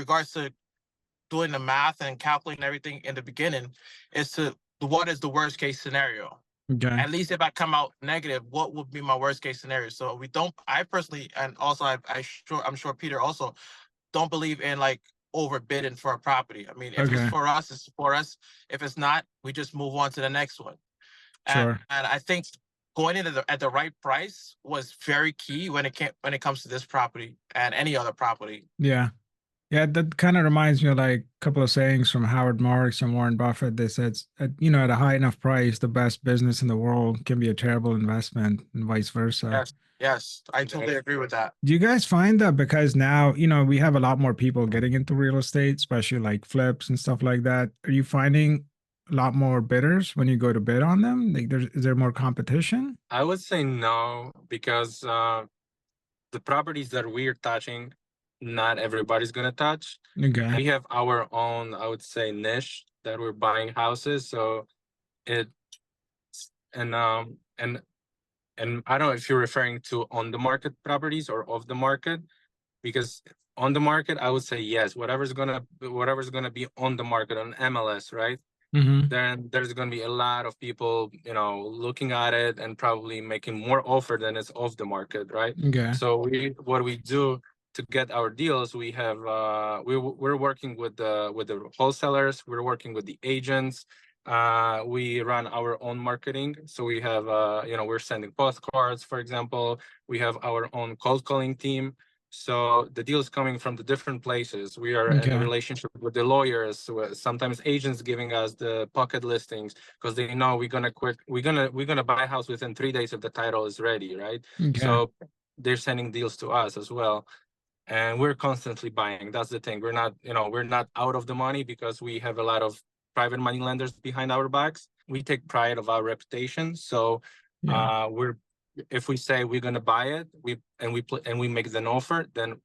regards to doing the math and calculating everything in the beginning, is to what is the worst case scenario. Okay. At least if I come out negative, what would be my worst case scenario? So we don't. I personally, and also I'm sure Peter also don't believe in like overbidding for a property. I mean, if it's for us, it's for us. If it's not, we just move on to the next one. Sure. And I think going in at the right price was very key when it comes to this property and any other property. Yeah. Yeah, that kind of reminds me of like a couple of sayings from Howard Marks and Warren Buffett. They said, at a high enough price, the best business in the world can be a terrible investment, and vice versa. Yes, I totally agree with that. Do you guys find that because now, we have a lot more people getting into real estate, especially like flips and stuff like that? Are you finding a lot more bidders when you go to bid on them? Like, is there more competition? I would say no, because the properties that we're touching, not everybody's gonna touch. Okay. We have our own, I would say, niche that we're buying houses. So and I don't know if you're referring to on the market properties or off the market, because on the market, I would say yes, whatever's gonna be on the market on MLS, right? Mm-hmm. Then there's gonna be a lot of people, looking at it and probably making more offer than it's off the market, right? Okay. So what we do to get our deals, we have we're working with the wholesalers, we're working with the agents. We run our own marketing, so we have we're sending postcards, for example. We have our own cold calling team. So the deals coming from the different places. We are in a relationship with the lawyers, sometimes agents giving us the pocket listings because they know we're gonna buy a house within 3 days if the title is ready, right? Okay. So they're sending deals to us as well. And we're constantly buying. That's the thing. We're not out of the money because we have a lot of private money lenders behind our backs. We take pride of our reputation. So if we say we're gonna buy it, we make an offer, then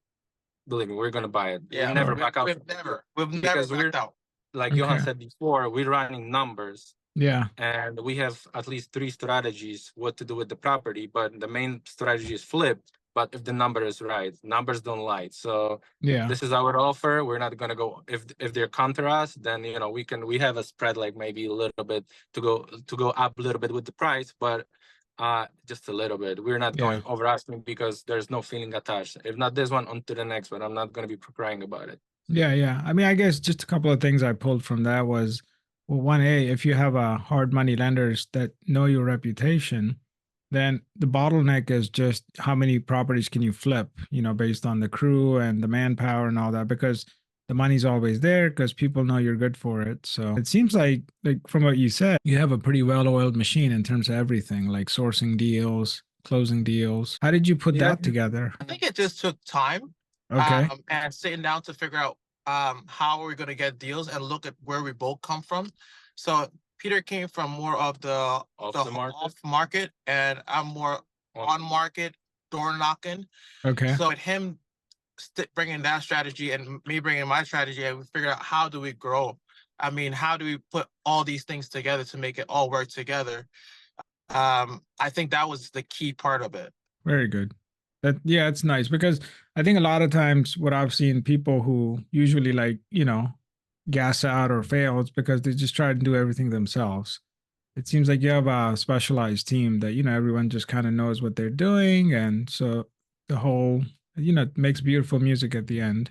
believe me, we're gonna buy it. Yeah, we never back out. We've never backed out. Like Johann said before, we're running numbers. Yeah. And we have at least 3 strategies what to do with the property, but the main strategy is flip. But if the number is right, numbers don't lie. So this is our offer. We're not gonna go if they're counter us, then we have a spread like maybe a little bit to go up a little bit with the price, but just a little bit. We're not going over asking because there's no feeling attached. If not this one, on to the next one. I'm not gonna be crying about it. Yeah. I mean, I guess just a couple of things I pulled from that was, well, one, if you have hard money lenders that know your reputation, then the bottleneck is just how many properties can you flip, based on the crew and the manpower and all that, because the money's always there because people know you're good for it. So it seems like from what you said, you have a pretty well-oiled machine in terms of everything, like sourcing deals, closing deals. How did you put that together? I think it just took time. Okay. And sitting down to figure out how are we going to get deals and look at where we both come from. So Peter came from more of the off market, and I'm more on market, door knocking. Okay. So with him bringing that strategy and me bringing my strategy, we figured out how do we grow. I mean, how do we put all these things together to make it all work together? I think that was the key part of it. Very good. It's nice because I think a lot of times what I've seen people who usually gas out or fail, it's because they just try to do everything themselves. It seems like you have a specialized team that, everyone just kind of knows what they're doing. And so the whole, it makes beautiful music at the end.